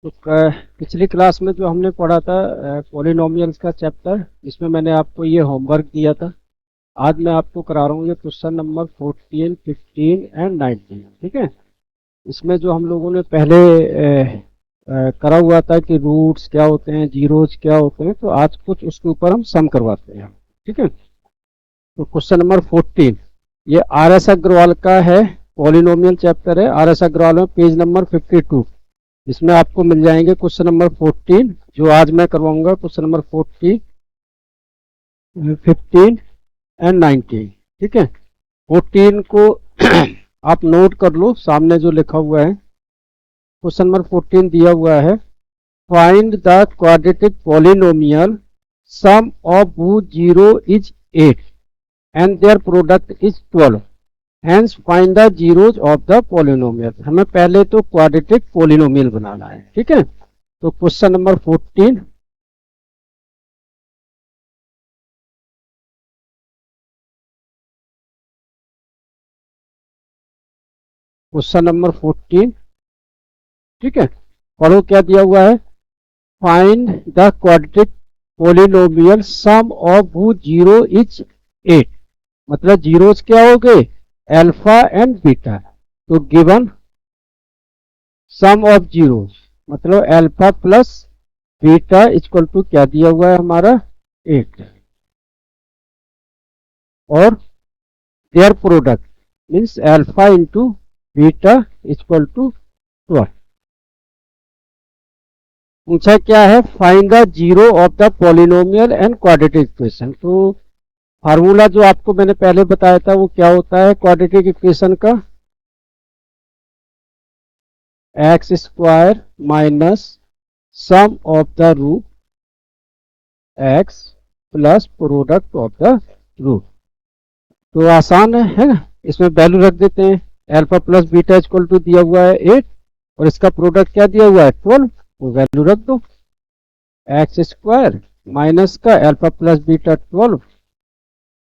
तो पिछली क्लास में जो हमने पढ़ा था पॉलिनोमियल्स का चैप्टर, इसमें मैंने आपको ये होमवर्क दिया था। आज मैं आपको करा रहा हूँ ये क्वेश्चन नंबर 14, 15 एंड 19। ठीक है। इसमें जो हम लोगों ने पहले करा हुआ था कि रूट्स क्या होते हैं, जीरोज क्या होते हैं, तो आज कुछ उसके ऊपर हम सम करवाते हैं। ठीक है। तो क्वेश्चन नंबर 14 ये आर एस अग्रवाल का है, पॉलिनोमियल चैप्टर है। आर एस अग्रवाल में पेज नंबर 52, इसमें आपको मिल जाएंगे क्वेश्चन नंबर 14 जो आज मैं करवाऊंगा, क्वेश्चन नंबर 14, 15 एंड 19। ठीक है। 14 को आप नोट कर लो, सामने जो लिखा हुआ है। क्वेश्चन नंबर 14 दिया हुआ है, find the quadratic polynomial sum of whose zero is 8 and their product is 12, hence find the zeros of the polynomial. हमें पहले तो क्वाड्रेटिक पॉलिनोमियल बनाना है। ठीक है। तो क्वेश्चन नंबर 14, क्वेश्चन नंबर 14। ठीक है। पढ़ो क्या दिया हुआ है। Find the quadratic polynomial sum of whose zero is 8, मतलब जीरोज क्या हो गए, अल्फा एंड बीटा। तो गिवन सम ऑफ जीरोज मतलब alpha plus beta equal to क्या दिया हुआ है हमारा 8, और their product means alpha into beta equal to 12। पूछा क्या है, find the zero of the polynomial and quadratic equation. तो फार्मूला जो आपको मैंने पहले बताया था वो क्या होता है क्वाड्रेटिक इक्वेशन का, x square minus sum of the root x plus product of the root. तो आसान है ना, इसमें वैल्यू रख देते हैं। Alpha plus beta equal to दिया हुआ है 8 और इसका प्रोडक्ट क्या दिया हुआ है 12, वो वैल्यू रख दो। एक्स स्क्वायर माइनस का alpha plus beta 12,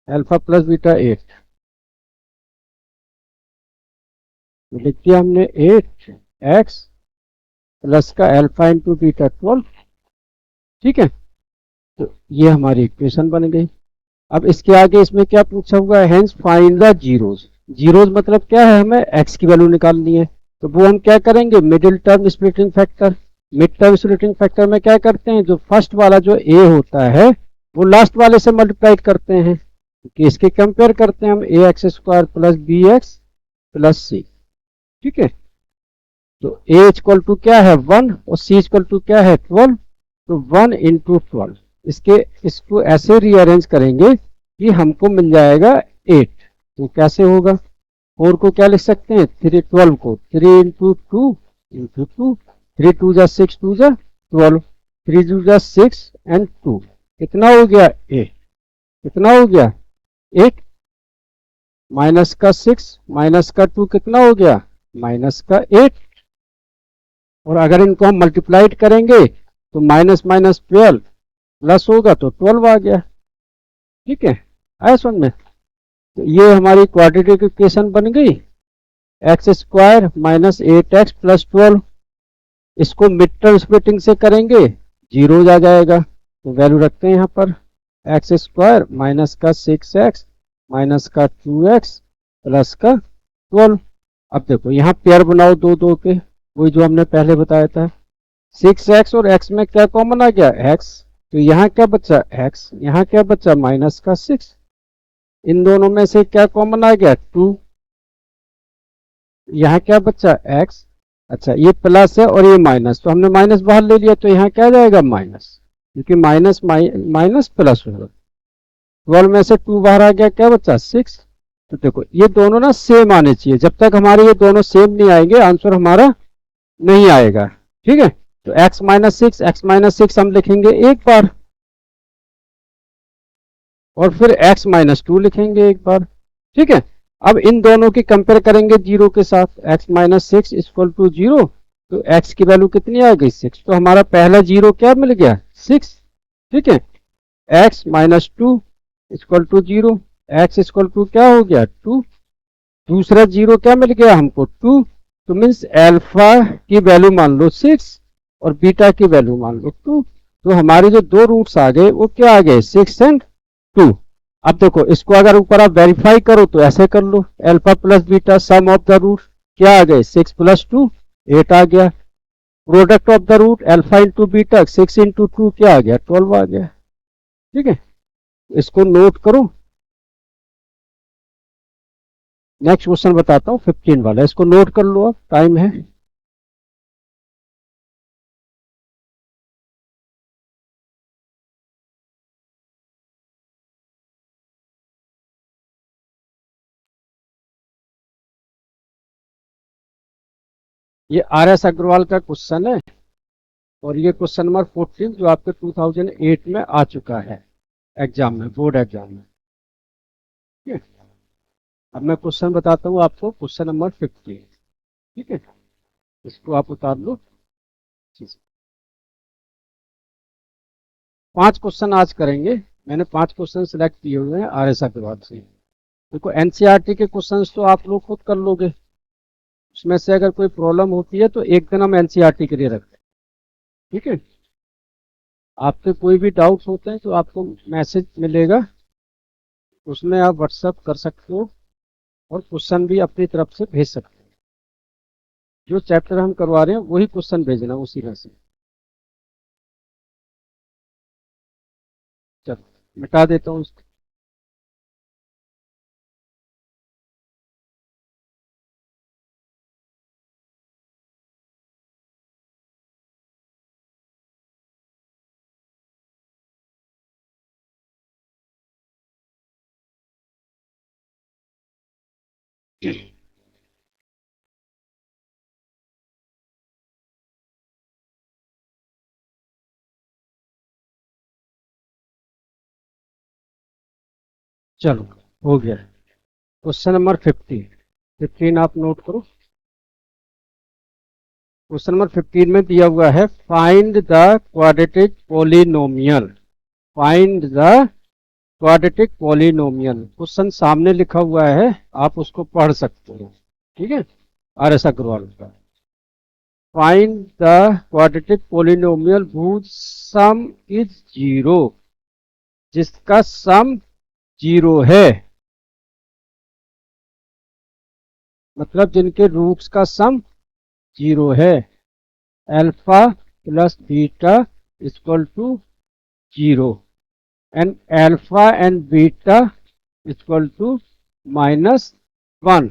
alpha plus beta 8, लिख दिया हमने 8 एक्स प्लस का अल्फा इंटू बीटा 12। ठीक है। तो ये हमारी इक्वेशन बन गई। अब इसके आगे इसमें क्या पूछा हुआ है, hence find the zeros. Zeros मतलब क्या है, हमें एक्स की वैल्यू निकालनी है। तो वो हम क्या करेंगे, middle term splitting factor. Mid term splitting factor में क्या करते हैं, जो फर्स्ट वाला जो ए होता है वो लास्ट वाले से मल्टीप्लाई करते हैं, कि इसके कंपेयर करते हैं हम a x square plus B x plus c. ठीक है। तो ए इक्वल टू क्या है 1 और सी इक्वल टू क्या है 12, तो 1 इंटू 12। इसको ऐसे रीअरेंज करेंगे कि हमको मिल जाएगा 8। तो कैसे होगा, 4 को क्या लिख सकते हैं 12 को 3 इंटू 2 इंटू 2, 3 2 जा 6 2 जा 12, 3 2 जा 6 एंड 2 कितना हो गया 8। कितना हो गया 8 माइनस का 6 माइनस का 2 कितना हो गया माइनस का 8। और अगर इनको हम मल्टीप्लाइड करेंगे तो माइनस माइनस 12 प्लस होगा तो 12 आ गया। ठीक है, आया समझ में। तो ये हमारी क्वाड्रेटिक इक्वेशन बन गई, x square minus 8x plus 12। इसको मिड टर्म स्प्लिटिंग से करेंगे, जीरो आ जाएगा। तो वैल्यू रखते हैं यहाँ पर, एक्स स्क्वायर माइनस का 6x माइनस का 2x प्लस का 12। अब देखो यहाँ पेयर बनाओ दो दो के, वही जो हमने पहले बताया था। 6x और x में क्या कॉमन आ गया x, तो यहाँ क्या बचा x, यहाँ क्या बचा माइनस का 6। इन दोनों में से क्या कॉमन आ गया 2, यहाँ क्या बचा x। अच्छा ये प्लस है और ये माइनस, तो हमने माइनस बाहर ले लिया, तो यहाँ क्या जाएगा माइनस, क्योंकि माइनस माइनस प्लस होगा। 12 में से 2 बाहर आ गया, क्या बचा 6। तो देखो ये दोनों ना सेम आने चाहिए, जब तक हमारे ये दोनों सेम नहीं आएंगे आंसर हमारा नहीं आएगा। ठीक है। तो x माइनस 6 हम लिखेंगे एक बार, और फिर x माइनस 2 लिखेंगे एक बार। ठीक है। अब इन दोनों की कंपेयर करेंगे जीरो के साथ, x माइनस 6 इक्वल टू 0, तो x की वैल्यू कितनी आ गई 6। तो हमारा पहला जीरो क्या मिल गया 6। ठीक है। x minus 2 equal to 0, x equal to क्या हो गया 2। दूसरा जीरो क्या मिल गया हमको 2, तो मीन्स अल्फा की वैल्यू मान लो 6 और बीटा की वैल्यू मान लो 2। तो हमारे जो दो रूट्स आ गए वो क्या आ गए, 6 एंड 2। अब देखो इसको अगर ऊपर आप वेरीफाई करो तो ऐसे कर लो, alpha plus beta sum of the root क्या आ गए, 6 प्लस 2 8 आ गया। Product of the root alpha into beta 6 into 2 क्या आ गया, 12 आ गया। ठीक है, इसको नोट करो। नेक्स्ट क्वेश्चन बताता हूँ 15 वाला, इसको नोट कर लो, अब टाइम है। ये आर एस अग्रवाल का क्वेश्चन है और ये क्वेश्चन नंबर 14 जो आपके 2008 में आ चुका है एग्जाम में, बोर्ड एग्जाम में। ठीक है, अब मैं क्वेश्चन बताता हूँ आपको, क्वेश्चन नंबर 15। ठीक है, इसको आप उतार लो। 5 क्वेश्चन आज करेंगे, मैंने 5 क्वेश्चन सिलेक्ट किए हुए हैं आर एस अग्रवाल से। देखो एनसीईआरटी के क्वेश्चंस तो आप लोग खुद कर लोगे, उसमें से अगर कोई प्रॉब्लम होती है तो एक दिन हम एनसीईआरटी के लिए रखते हैं। ठीक है, आपके कोई भी डाउट्स होते हैं तो आपको मैसेज मिलेगा, उसमें आप व्हाट्सअप कर सकते हो और क्वेश्चन भी अपनी तरफ से भेज सकते हो। जो चैप्टर हम करवा रहे हैं वही क्वेश्चन भेजना उसी में से। चलो मिटा देता हूँ उसको। चलो हो गया, क्वेश्चन नंबर 15 आप नोट करो। क्वेश्चन नंबर 15 में दिया हुआ है find the quadratic polynomial. Find the quadratic polynomial, question सामने लिखा हुआ है, आप उसको पढ़ सकते हो। ठीक है, आर एस अग्रवाल का। Find the quadratic polynomial whose sum is zero, जिसका सम जीरो है, मतलब जिनके रूट्स का सम जीरो है। Alpha plus beta equal to zero and alpha and beta equal to -1।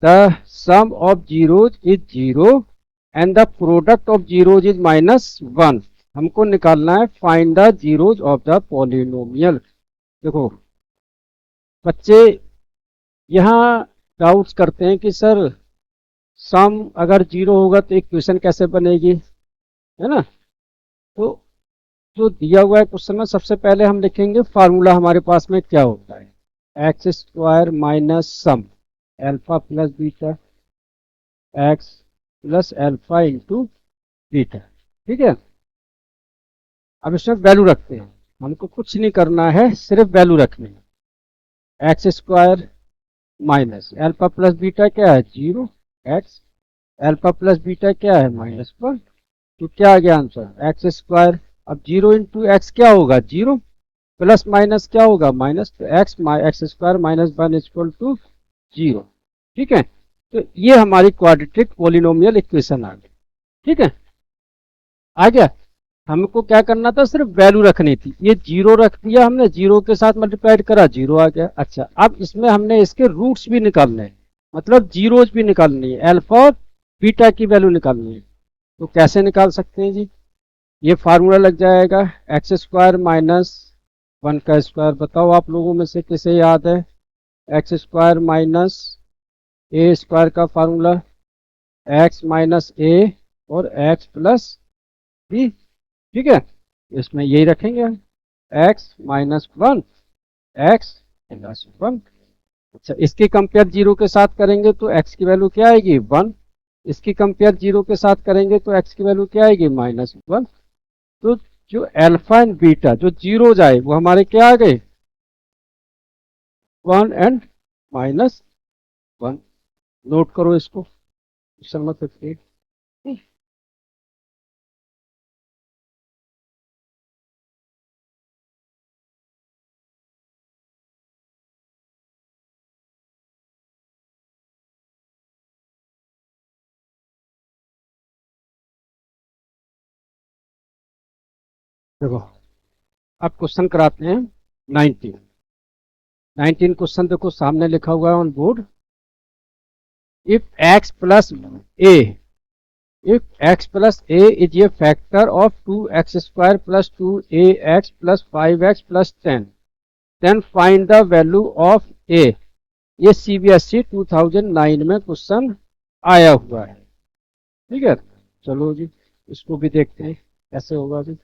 The sum of zeros is 0 and the product of zeros is -1। हमको निकालना है find the zeros of the polynomial. देखो बच्चे यहाँ doubts करते हैं कि सर सम अगर जीरो होगा तो इक्वेशन कैसे बनेगी, है ना। तो जो दिया हुआ है क्वेश्चन में, सबसे पहले हम लिखेंगे फार्मूला हमारे पास में क्या होता है, एक्स स्क्वायर माइनस सम alpha plus beta x plus alpha into beta. ठीक है, अब इसमें वैल्यू रखते हैं, हमको कुछ नहीं करना है, सिर्फ वैल्यू रखनी है। X square minus alpha plus beta क्या है, zero, x alpha plus beta क्या है, -1। तो क्या आ गया आंसर, एक्स स्क्वायर। अब जीरो इंटू एक्स क्या होगा, जीरो, प्लस माइनस क्या होगा, माइनस, तो x x square -1 equal to zero. ठीक है, तो ये हमारी क्वाड्रेटिक पोलिनोमियल इक्वेशन आ गई। ठीक है, आ गया। हमको क्या करना था, सिर्फ वैल्यू रखनी थी। ये जीरो रख दिया हमने, जीरो के साथ मल्टीप्लाइड करा, जीरो आ गया। अच्छा, अब इसमें हमने इसके रूट्स भी निकालने हैं, मतलब जीरोज भी निकालनी है, अल्फा और बीटा की वैल्यू निकालनी है। तो कैसे निकाल सकते हैं जी, ये फार्मूला लग जाएगा एक्स स्क्वायर माइनस 1 का स्क्वायर। बताओ आप लोगों में से किसे याद है, एक्स स्क्वायर माइनस ए स्क्वायर का फार्मूला, एक्स माइनस ए और एक्स प्लस बी। ठीक है, इसमें यही रखेंगे हम, एक्स -1 एक्स +1। अच्छा, इसकी कंपेयर जीरो के साथ करेंगे तो एक्स की वैल्यू क्या आएगी, 1। इसकी कंपेयर जीरो के साथ करेंगे तो एक्स की वैल्यू क्या आएगी, -1। तो जो अल्फा एंड बीटा जो जीरो जाए वो हमारे क्या आ गए, 1 एंड -1। नोट करो इसको, क्वेश्चन नंबर 15। देखो अब क्वेश्चन कराते हैं 19। 19 क्वेश्चन देखो सामने लिखा हुआ है on board. If x plus A, if x plus a is a factor of 2x square plus 2ax plus 5x plus 10, then find the value of a। ये CBSE 2009 में क्वेश्चन आया हुआ है। ठीक है, चलो जी इसको भी देखते हैं कैसे होगा जी।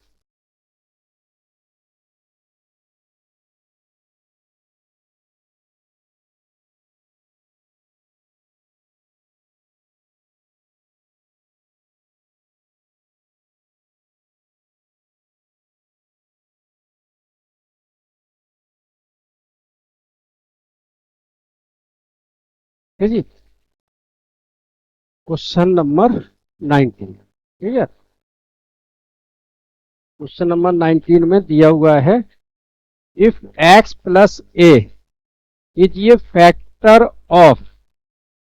ठीक है जी, क्वेश्चन नंबर 19। ठीक है, क्वेश्चन नंबर 19 में दिया हुआ है if x plus a is ये फैक्टर ऑफ,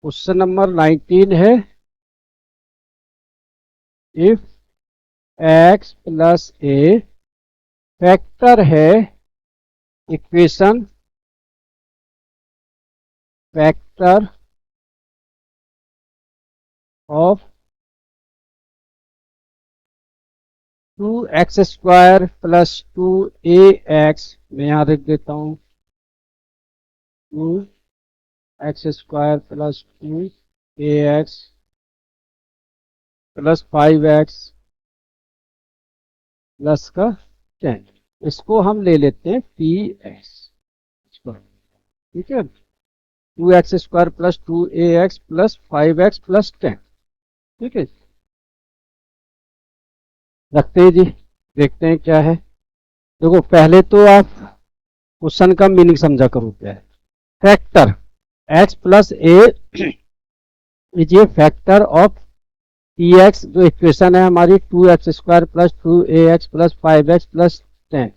क्वेश्चन नंबर 19 है if x plus a factor है, equation factor of 2x square plus 2ax, मैं यहां रख देता हूं 2x square plus 2ax plus 5x plus का 10, इसको हम ले लेते हैं px। ठीक है, 2x square plus 2ax plus 5x plus 10। ठीक है, रखते हैं जी, देखते हैं क्या है। देखो पहले तो आप क्वेश्चन का मीनिंग समझा करो क्या है। Factor x plus a is a factor of px, जो इक्वेशन है हमारी 2x square plus 2ax plus 5x plus 10,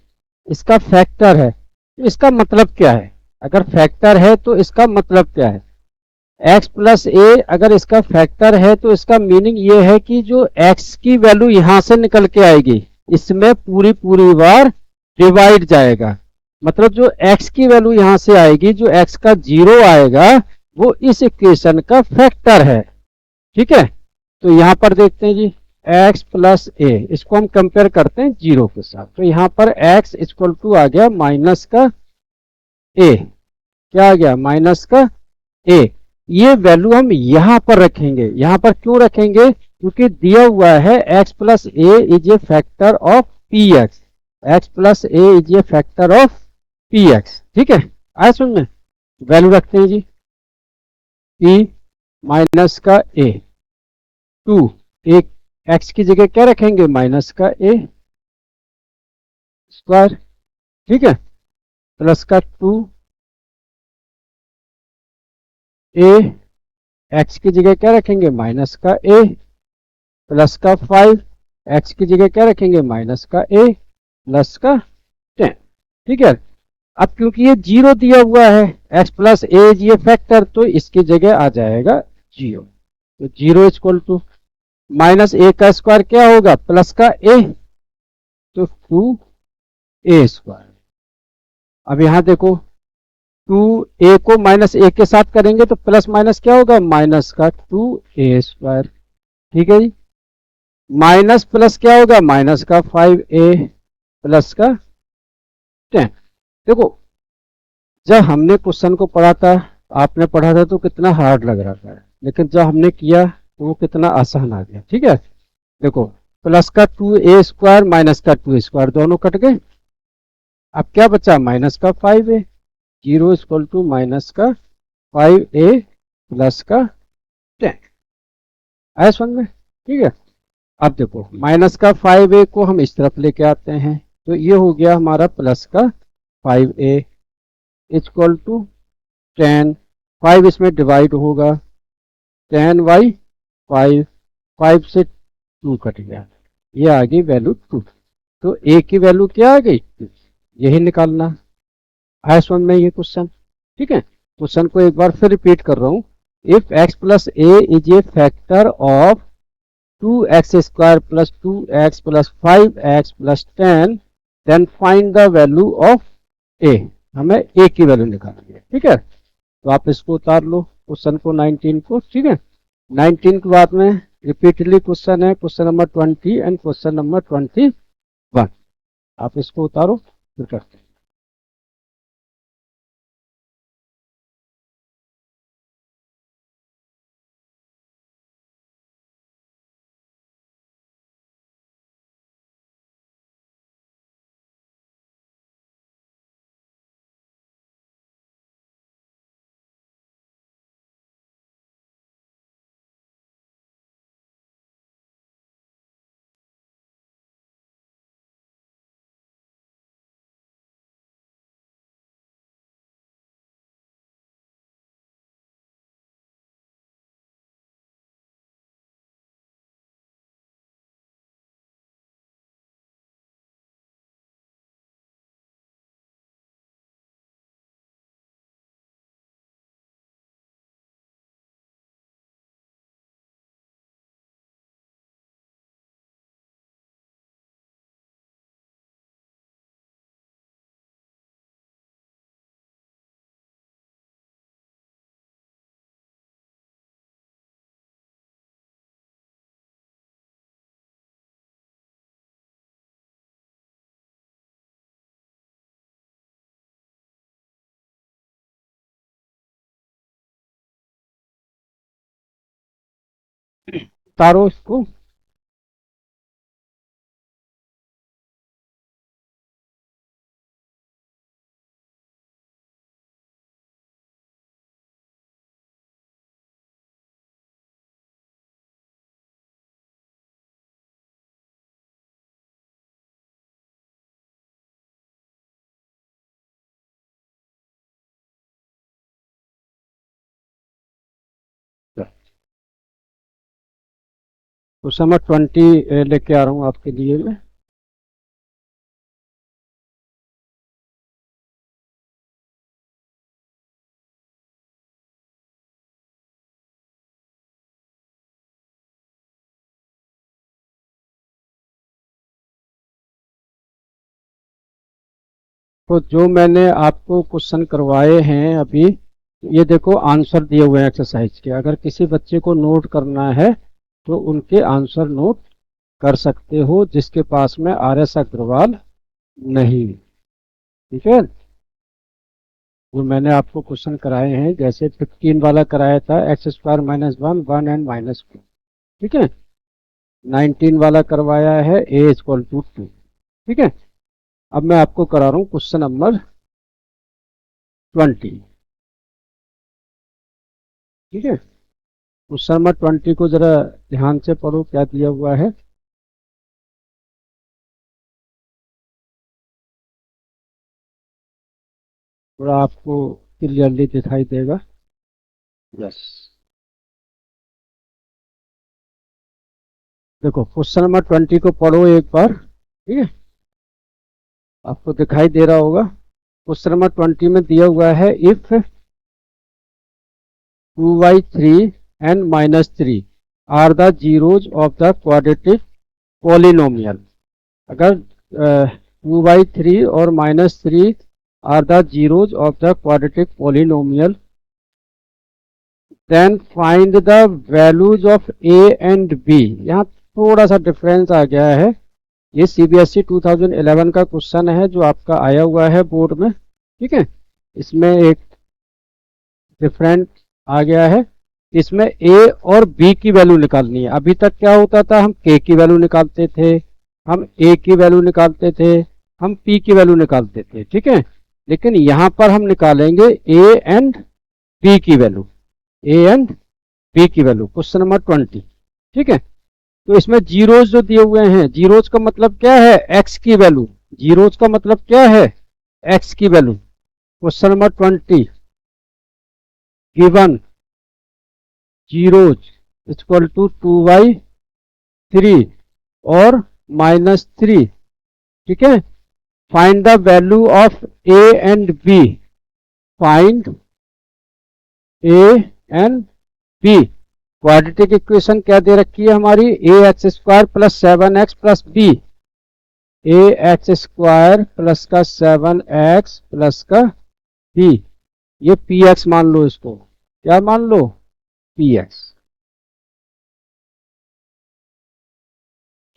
इसका फैक्टर है। इसका मतलब क्या है, अगर फैक्टर है तो इसका मतलब क्या है। x प्लस ए अगर इसका फैक्टर है तो इसका मीनिंग ये है कि जो x की वैल्यू यहां से निकल के आएगी इसमें पूरी पूरी बार डिवाइड जाएगा। मतलब जो x की वैल्यू यहां से आएगी, जो x का 0 आएगा वो इस इक्वेशन का फैक्टर है। ठीक है, तो यहां पर देखते हैं जी x प्लस ए, इसको हम कंपेयर करते हैं 0 के साथ। तो यहां पर x इक्वल टू आ गया माइनस का ए, क्या आ गया माइनस का ए। ये वैल्यू हम यहां पर रखेंगे। यहां पर क्यों रखेंगे, क्योंकि दिया हुआ है x plus a is a factor of P x, x plus a is a factor of P x. ठीक है, आया समझ में। वैल्यू रखते हैं जी p माइनस का ए, 2 एक x की जगह क्या रखेंगे माइनस का ए स्क्वायर। ठीक है, प्लस का 2 ए, x की जगह क्या रखेंगे माइनस का ए प्लस का 5, x की जगह क्या रखेंगे माइनस का ए प्लस का 10। ठीक है, अब क्योंकि ये 0 दिया हुआ है x प्लस ए ये फैक्टर, तो इसकी जगह आ जाएगा 0। तो 0 इक्वल टू माइनस ए का स्क्वायर क्या होगा प्लस का ए, तो 2a स्क्वायर। अब यहां देखो 2a को माइनस ए के साथ करेंगे तो प्लस माइनस क्या होगा माइनस का 2a स्क्वायर। ठीक है जी, माइनस प्लस क्या होगा माइनस का 5a प्लस का 10। देखो जब हमने क्वेश्चन को पढ़ा था, आपने पढ़ा था तो कितना हार्ड लग रहा था, लेकिन जब हमने किया तो वो कितना आसान आ गया। ठीक है, देखो प्लस का 2a स्क्वायर माइनस का 2 स्क्वायर दोनों कट गए। अब क्या बचा माइनस का 5a, 0 इक्वल टू माइनस का 5a प्लस का 10। आया समझ में। ठीक है, अब देखो माइनस का 5a को हम इस तरफ लेके आते हैं, तो ये हो गया हमारा प्लस का 5a इक्वल टू 10, 5 इसमें डिवाइड होगा 10 बाई 5 5 से 2 कट गया, ये आ गई वैल्यू 2। तो ए की वैल्यू क्या आ गई, यही निकालना है समझ में ये क्वेश्चन। ठीक है, क्वेश्चन को एक बार फिर रिपीट कर रहा हूँ। If x plus a is a factor of 2x² plus 2x plus 5x plus 10 then find the value of a. हमें ए की वैल्यू निकालनी है। ठीक है, तो आप इसको उतार लो क्वेश्चन को 19 को। ठीक है, 19 के बाद में रिपीटली क्वेश्चन है question number 20 and question number 21। आप इसको उतारो फिर करते हैं। उतारो इसको। क्वेश्चन नंबर 20 लेके आ रहा हूँ आपके लिए मैं। तो जो मैंने आपको क्वेश्चन करवाए हैं अभी, ये देखो आंसर दिए हुए हैं एक्सरसाइज के। अगर किसी बच्चे को नोट करना है तो उनके आंसर नोट कर सकते हो जिसके पास में RS अग्रवाल नहीं। ठीक है, जो मैंने आपको क्वेश्चन कराए हैं, जैसे 15 वाला कराया था x² - 1 1 एंड -2। ठीक है, 19 वाला करवाया है a = 2। ठीक है, अब मैं आपको करा रहा हूँ क्वेश्चन नंबर 20। ठीक है, क्वेश्चन नंबर 20 को जरा ध्यान से पढ़ो क्या दिया हुआ है। थोड़ा आपको क्लियरली दिखाई देगा। यस, देखो क्वेश्चन नंबर 20 को पढ़ो एक बार। ठीक है, आपको दिखाई दे रहा होगा। क्वेश्चन नंबर 20 में दिया हुआ है if 2y3 and -3 are the zeros of the quadratic polynomial। अगर 2y3 और -3 are the zeros of the quadratic polynomial then find the values of a and b। यहाँ थोड़ा सा डिफरेंस आ गया है। ये CBSE 2011 का क्वेश्चन है जो आपका आया हुआ है बोर्ड में। ठीक है, इसमें एक डिफरेंट आ गया है। इसमें a और b की वैल्यू निकालनी है। अभी तक क्या होता था, हम k की वैल्यू निकालते थे, हम a की वैल्यू निकालते थे, हम p की वैल्यू निकालते थे। ठीक है, लेकिन यहाँ पर हम निकालेंगे a एंड b की वैल्यू, a एंड b की वैल्यू। Question number 20। ठीक है, तो इसमें जीरोज जो दिए हुए हैं, जीरोज का मतलब क्या है, x की वैल्यू। जीरोज का मतलब क्या है, x की वैल्यू। Question number 20 given zeros = 2y 3 और -3। ठीक है, find the value of a and b. Find a and b. Quadratic equation क्या दे रखी है हमारी, a x square plus 7x plus b. A x square plus का 7x प्लस का बी, ये पी एक्स मान लो, इसको क्या मान लो, पी एक्स।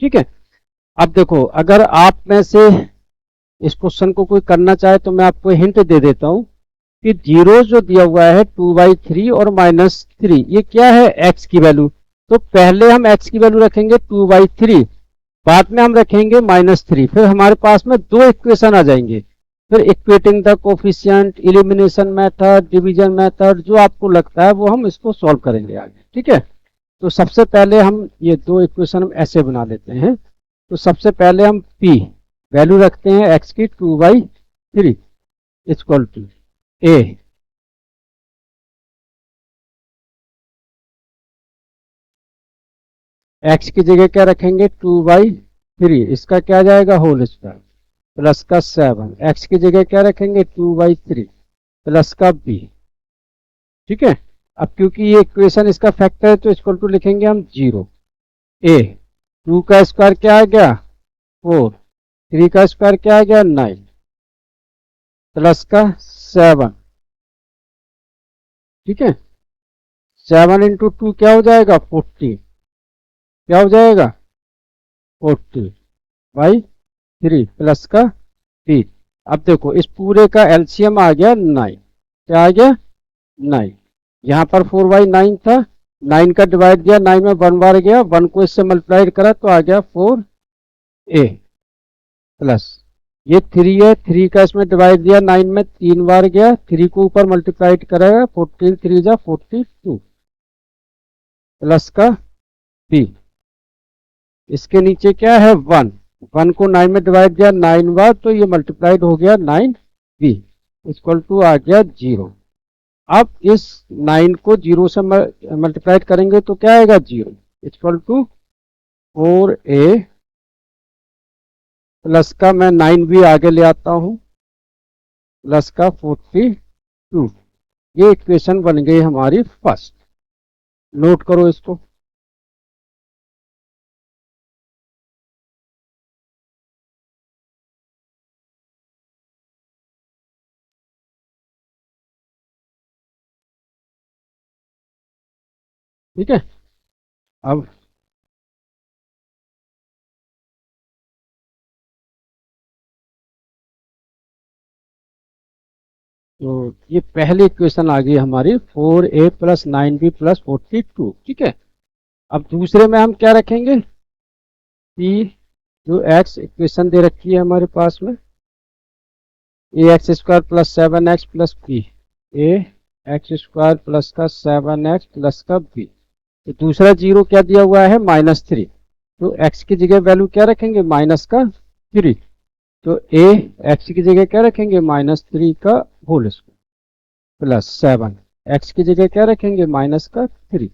ठीक है, अब देखो, अगर आप में से इस क्वेश्चन को कोई करना चाहे तो मैं आपको हिंट दे देता हूं कि जीरो जो दिया हुआ है 2/3 और -3, ये क्या है, एक्स की वैल्यू। तो पहले हम एक्स की वैल्यू रखेंगे 2/3, बाद में हम रखेंगे -3, फिर हमारे पास में दो इक्वेशन आ जाएंगे। फिर equating the coefficient, elimination method, division method, जो आपको लगता है वो हम इसको सॉल्व करेंगे आगे। ठीक है, तो सबसे पहले हम ये दो इक्वेशन हम ऐसे बना लेते हैं। तो सबसे पहले हम p वैल्यू रखते हैं x की 2/3 इक्वल टू a। x की जगह क्या रखेंगे, 2/3, इसका क्या जाएगा, होल स्क्वायर प्लस का 7। x की जगह क्या रखेंगे, 2/3 प्लस का b। ठीक है, अब क्योंकि ये इक्वेशन इसका फैक्टर है तो इक्वल टू लिखेंगे हम 0। a 2 का स्क्वायर क्या आ गया, 4, 3 का स्क्वायर क्या आ गया, 9 प्लस का 7। ठीक है, 7 इंटू 2 क्या हो जाएगा, 40। क्या हो जाएगा, 40/3 प्लस का 3। अब देखो, इस पूरे का एलसीएम आ गया 9। क्या आ गया, 9। यहाँ पर 4/9 था, 9 का डिवाइड दिया, 9 में 1 बार गया, 1 को इससे मल्टीप्लाई करा तो आ गया 4a प्लस ये 3 है, 3 का इसमें डिवाइड दिया, 9 में 3 बार गया, 3 को ऊपर मल्टीप्लाई करेगा, 14 3 जा 42 प्लस का b। इसके नीचे क्या है, 1, 1 को 9 में डिवाइड किया 9 बार तो ये मल्टीप्लाइड हो गया 9b इक्वल टू आ गया 0। अब इस 9 को 0 से मल्टीप्लाइड करेंगे तो क्या आएगा, 0 इक्वल टू 4a प्लस का, मैं 9 भी आगे ले आता हूं, प्लस का 42। ये इक्वेशन बन गई हमारी फर्स्ट। नोट करो इसको। ठीक है, अब तो ये पहली इक्वेशन आ गई हमारी 4a प्लस 9b प्लस 42। ठीक है, अब दूसरे में हम क्या रखेंगे, p जो x इक्वेशन दे रखी है हमारे पास में, a x square plus 7x plus b. A x square plus का 7x प्लस का बी। तो दूसरा जीरो क्या दिया हुआ है, -3, तो x की जगह वैल्यू क्या रखेंगे, -3। तो ए एक्स की जगह क्या रखेंगे, -3 का होल स्क्वायर प्लस 7, एक्स की जगह क्या रखेंगे, -3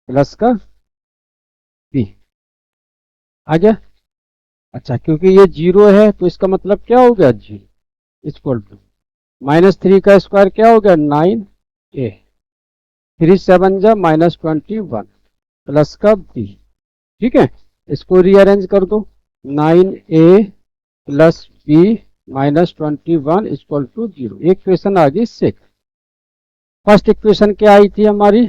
प्लस का बी। आ गया। अच्छा, क्योंकि ये जीरो है तो इसका मतलब क्या हो गया, जीरो इक्वल टू -3 का स्क्वायर क्या हो गया, 9a, 3 7 जा -21 प्लस का b। ठीक है, इसको रीअरेंज कर दो, 9a plus b -21 equal to 0। एक इक्वेशन आ गई 6। फर्स्ट इक्वेशन क्या आई थी हमारी,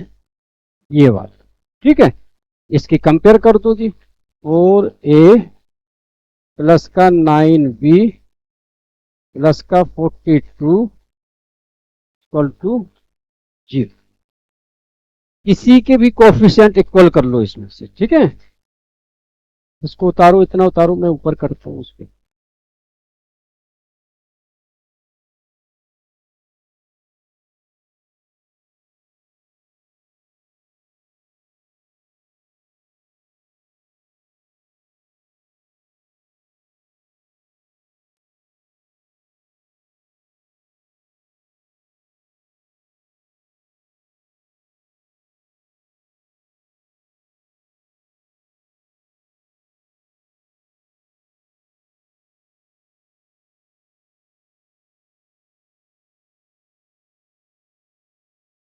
ये वाली। ठीक है, इसकी कंपेयर कर दो जी, 4a प्लस का 9b प्लस का 42 इक्वल टू 0। किसी के भी कोफिशिएंट इक्वल कर लो इसमें से। ठीक है, इसको उतारो, इतना उतारो, मैं ऊपर करता हूँ उसके।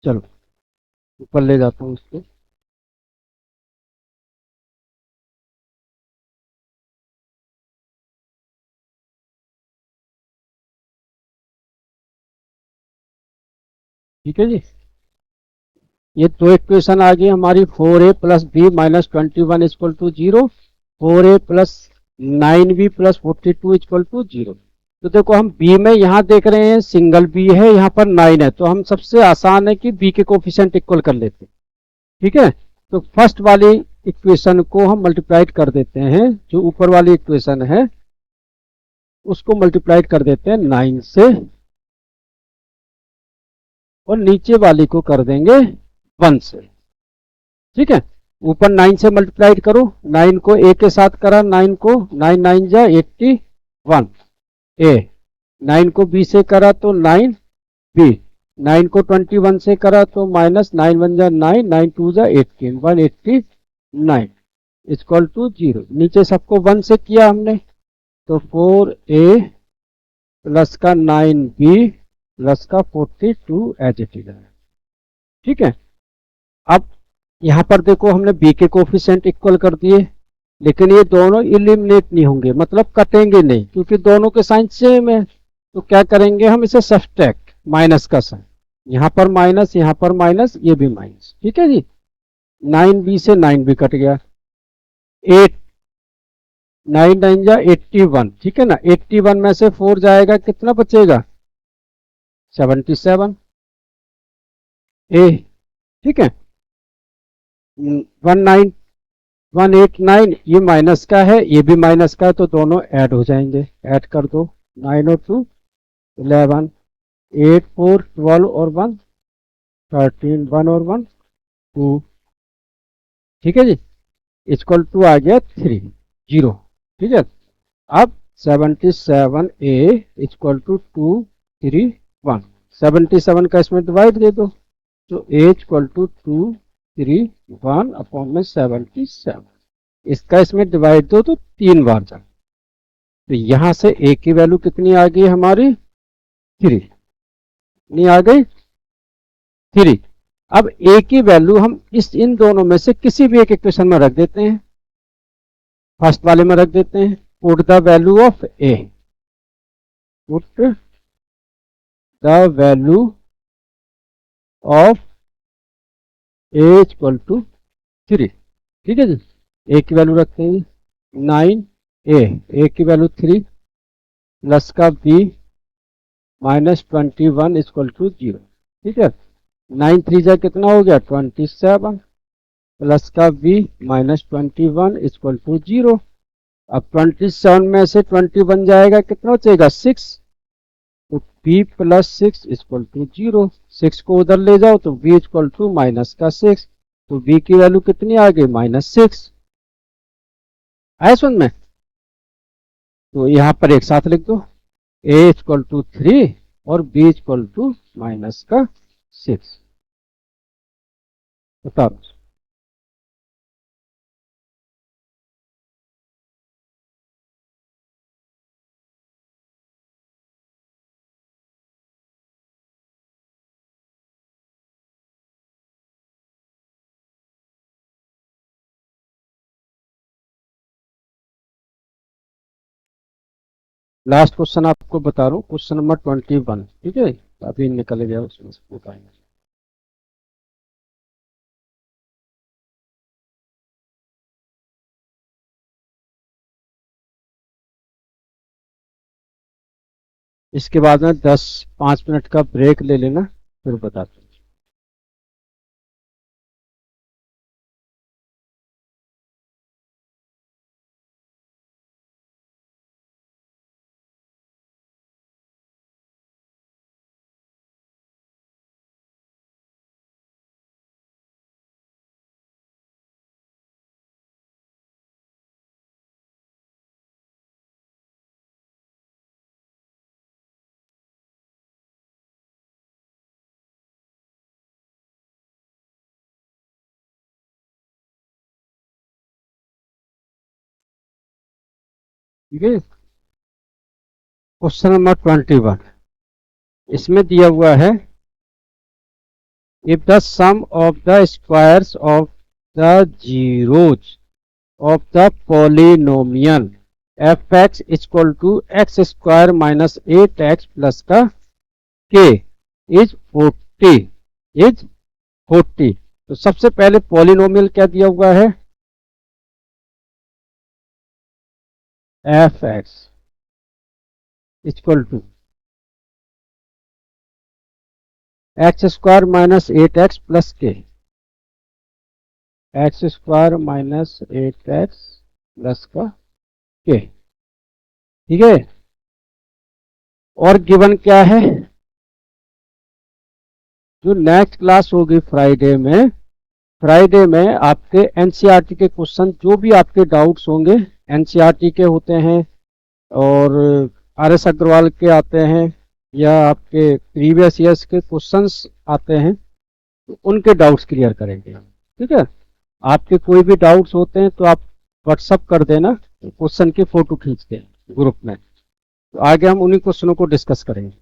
चलो ऊपर ले जाता हूँ इसको। ठीक है जी, ये दो इक्वेशन आ गई हमारी। 4a+b - 21 = 0, 4a+9b+42 = 0। तो देखो हम b में यहाँ देख रहे हैं सिंगल b है, यहाँ पर 9 है, तो हम सबसे आसान है कि b के कोफिशिएंट इक्वल कर लेते हैं। ठीक है, तो फर्स्ट वाली इक्वेशन को हम मल्टीप्लाइड कर देते हैं, जो ऊपर वाली इक्वेशन है उसको मल्टीप्लाइड कर देते हैं 9 से, और नीचे वाली को कर देंगे 1 से। ठीक है, ऊपर 9 से मल्टीप्लाइड करो, 9 को a के साथ करा, 9 को 9 9 जा 81 a, 9 को b से करा तो 9 b, 9 को 21 से करा तो -9 1 जा 9, 9 2 जा 18, 189 = 0। नीचे सबको 1 से किया हमने, तो 4a प्लस का 9b प्लस का 42 एज इट इज है। ठीक है, अब यहाँ पर देखो हमने b के कोफिशिएंट इक्वल कर दिए, लेकिन ये दोनों इलिमिनेट नहीं होंगे, मतलब कटेंगे नहीं, क्योंकि दोनों के साइन सेम है। तो क्या करेंगे हम इसे सब्सट्रैक्ट, माइनस का साइन, यहाँ पर माइनस, यहाँ पर माइनस, ये भी माइनस। ठीक है जी, 9b से 9b कट गया, 8 9 9 जा 81। ठीक है ना, 81 में से 4 जाएगा, कितना बचेगा 77 a। ठीक है, 189 ये माइनस का है, ये भी माइनस का है, तो दोनों ऐड हो जाएंगे, ऐड कर दो, 9 और 2 11, 8 4 12 और 1 13, 1 और 1 2। ठीक है जी, इक्वल टू आ गया 3 0। ठीक है, अब 77a = 2 3 1, 77 का इसमें डिवाइड दे दो, तो a = 2 3 1 अपॉन में 77, इसका इसमें डिवाइड दो तो 3 बार जा, तो यहां से a की वैल्यू कितनी आ गई हमारी 3, नहीं आ गई 3। अब a की वैल्यू हम इन दोनों में से किसी भी एक इक्वेशन में रख देते हैं, फर्स्ट वाले में रख देते हैं, put the value of a, put the value of a = 3। ठीक है जी, a की वैल्यू रखते हैं 9, a की वैल्यू 3 प्लस का b -21 = 0। ठीक है, 9 3 जा कितना हो गया 27 प्लस का b -21 = 0। अब 27 में से 21 जाएगा, कितना बचेगा 6, तो b + 6 = 0। 6 को उधर ले जाओ तो b = माइनस का 6, तो b की वैल्यू कितनी आ गई -6। आया समझ में? तो यहाँ पर एक साथ लिख दो, a = 3 और b = माइनस का 6। बताओ, लास्ट क्वेश्चन आपको बता रहा हूँ, क्वेश्चन नंबर 21। ठीक है, अभी निकल गया उसमें से बताएंगे। इसके बाद में 5 मिनट का ब्रेक ले लेना, फिर बताते हैं। ठीक है, क्वेश्चन नंबर 21, इसमें दिया हुआ है if the sum of the squares of the zeros of the polynomial fx equal to x square minus 8x plus का k is 40 is 40। तो सबसे पहले पॉलिनोमियल क्या दिया हुआ है, fx equal to x square minus 8x plus k, x square minus 8x plus का k, ठीक है। और गिवन क्या है, जो नेक्स्ट क्लास होगी फ्राइडे में आपके एनसीईआरटी के क्वेश्चन, जो भी आपके डाउट्स होंगे एनसीईआरटी के होते हैं और आरएस अग्रवाल के आते हैं या आपके प्रीवियस ईयर्स के क्वेश्चंस आते हैं, तो उनके डाउट्स क्लियर करेंगे, ठीक है। आपके कोई भी डाउट्स होते हैं तो आप व्हाट्सअप कर देना, क्वेश्चन की फोटो खींच के ग्रुप में, तो आगे हम उन्हीं क्वेश्चनों को डिस्कस करेंगे,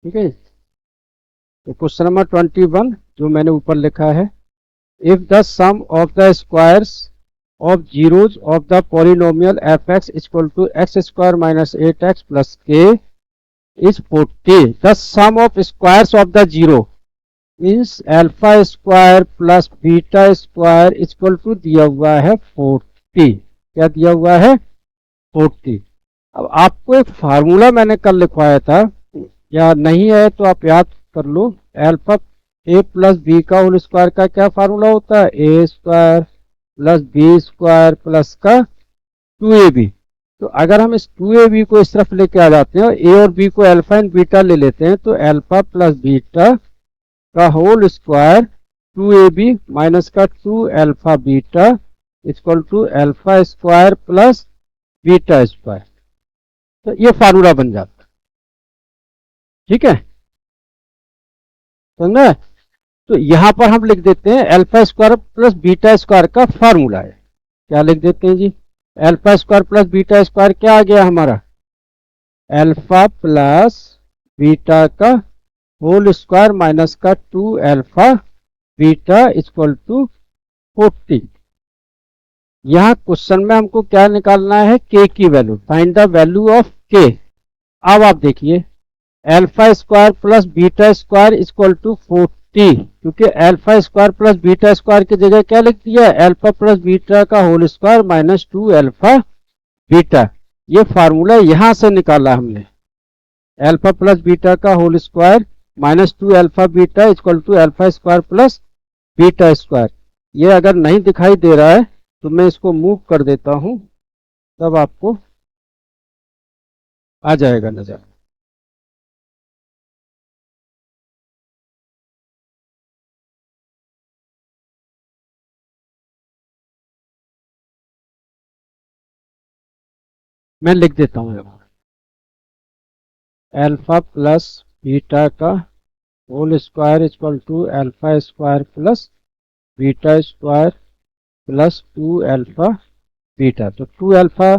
ठीक है। तो क्वेश्चन नंबर 21 जो मैंने ऊपर लिखा है, if the sum of the squares of zeros of the polynomial fx equal to x square minus 8x plus k is 40, the sum of squares of the zero means alpha square plus beta square equal to दिया हुआ है 40। क्या दिया हुआ है, 40। अब आपको एक फार्मूला मैंने कल लिखवाया था, या नहीं है तो आप याद कर लो, अल्फा ए प्लस बी का होल स्क्वायर का क्या फार्मूला होता है, a square plus b square plus का 2ab। तो अगर हम इस 2ab को इस तरफ लेके आ जाते हैं, ए और बी को अल्फा एंड बीटा ले लेते हैं, तो अल्फा प्लस बीटा का होल स्क्वायर 2ab माइनस का 2 alpha beta equal to alpha square plus beta square. तो ये फार्मूला बन जाता है, ठीक है, समझे। तो यहां पर हम लिख देते हैं alpha square plus beta square का फार्मूला है, क्या लिख देते हैं जी, alpha square plus beta square क्या आ गया हमारा, अल्फा प्लस बीटा का होल स्क्वायर माइनस का 2 अल्फा बीटा इक्वल टू 40। यहां क्वेश्चन में हमको क्या निकालना है, के की value, find the value of k. अब आप देखिए alpha square plus beta square equal to 40, क्योंकि alpha square plus beta square की जगह क्या लिख दिया, अल्फा प्लस बीटा का whole square minus 2 alpha beta. ये फार्मूला यहां से निकाला हमने, अल्फा प्लस बीटा का whole square minus 2 alpha beta equal to alpha square plus beta square. ये अगर नहीं दिखाई दे रहा है तो मैं इसको मूव कर देता हूं, तब आपको आ जाएगा नजर। मैं लिख देता हूं, अल्फा प्लस बीटा का whole square equal to alpha square plus beta square plus 2 alpha beta. तो 2 अल्फा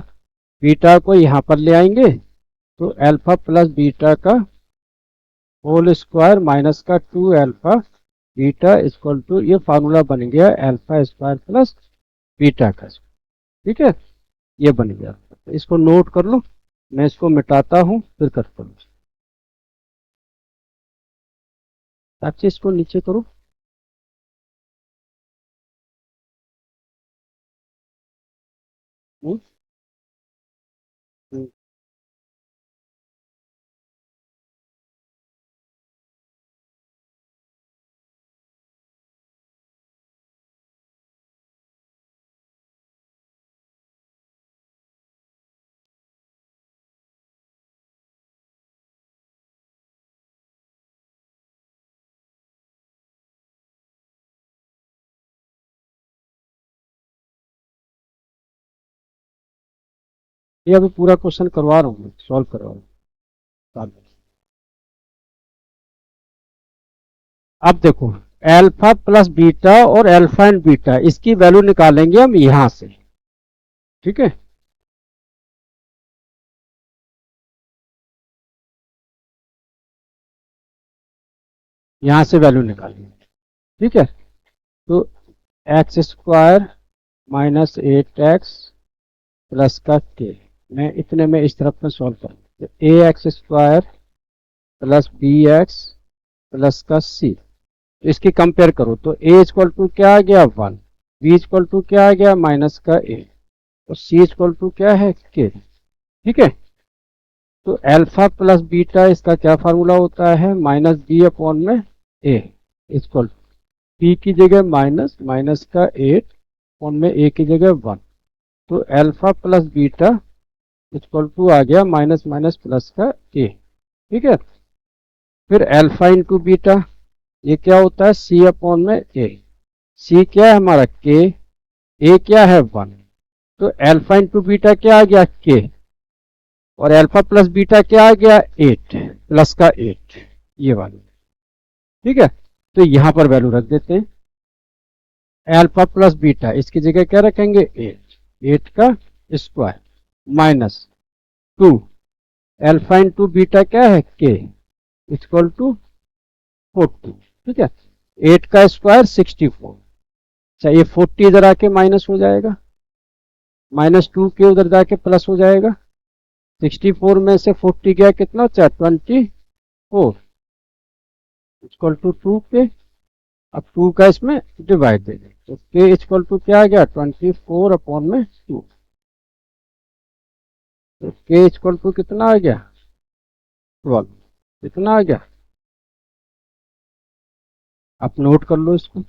बीटा को यहाँ पर ले आएंगे, तो अल्फा प्लस बीटा का होल स्क्वायर माइनस का 2 अल्फा बीटा इक्वल टू, ये फार्मूला बन गया अल्फा स्क्वायर प्लस बीटा का, ठीक है, ये बन गया। तो इसको नोट कर लो, मैं इसको मिटाता हूँ फिर करता हूँ, साक्षी इसको नीचे करो। हम्म, हम्म। ये अभी पूरा क्वेश्चन करवा रहा हूँ, सॉल्व करवा रहा हूँ। अब देखो अल्फा प्लस बीटा और अल्फा एंड बीटा, इसकी वैल्यू निकालेंगे हम यहां से, ठीक है। यहाँ से वैल्यू निकालिए। ठीक है, तो x square minus 8x plus का के, मैं इतने में इस तरफ में सॉल्व करूँ, A x square plus B x plus का सी। तो इसकी कंपेयर करो तो ए इक्वल टू क्या आ गया 1, बी इक्वल टू क्या आ गया माइनस का ए, और सी इक्वल टू क्या है के। ठीक है, तो अल्फा प्लस बीटा इसका क्या फार्मूला होता है, माइनस बी अपॉन में ए इक्वल टू पी की जगह माइनस, माइनस का 8 अपॉन में ए की जगह 1। तो alpha plus beta equal to आ गया माइनस माइनस प्लस का ए। ठीक है, फिर अल्फा इंटू बीटा, ये क्या होता है सी अपॉन में ए, सी क्या है हमारा के, ए क्या है 1, तो अल्फा इंटू बीटा क्या आ गया के, और अल्फा प्लस बीटा क्या आ गया 8 प्लस का 8, ये वाली। ठीक है, तो यहां पर वैल्यू रख देते हैं, अल्फा प्लस बीटा इसकी जगह क्या रखेंगे 8, 8 का square minus 2, alpha into beta क्या है के इक्वल टू 40। ठीक है, 8 का स्क्वायर 64, अच्छा ये 40 इधर आके माइनस हो जाएगा, माइनस 2 के उधर जाके प्लस हो जाएगा, 64 में से 40 गया कितना, 24 इक्वल टू 2 के, अब 2 का इसमें डिवाइड दे दें, तो के इक्वल टू क्या आ गया 24 अपॉन में 2, तो के इक्वल टू कितना आ गया 12, कितना आ गया, आप नोट कर लो इसको।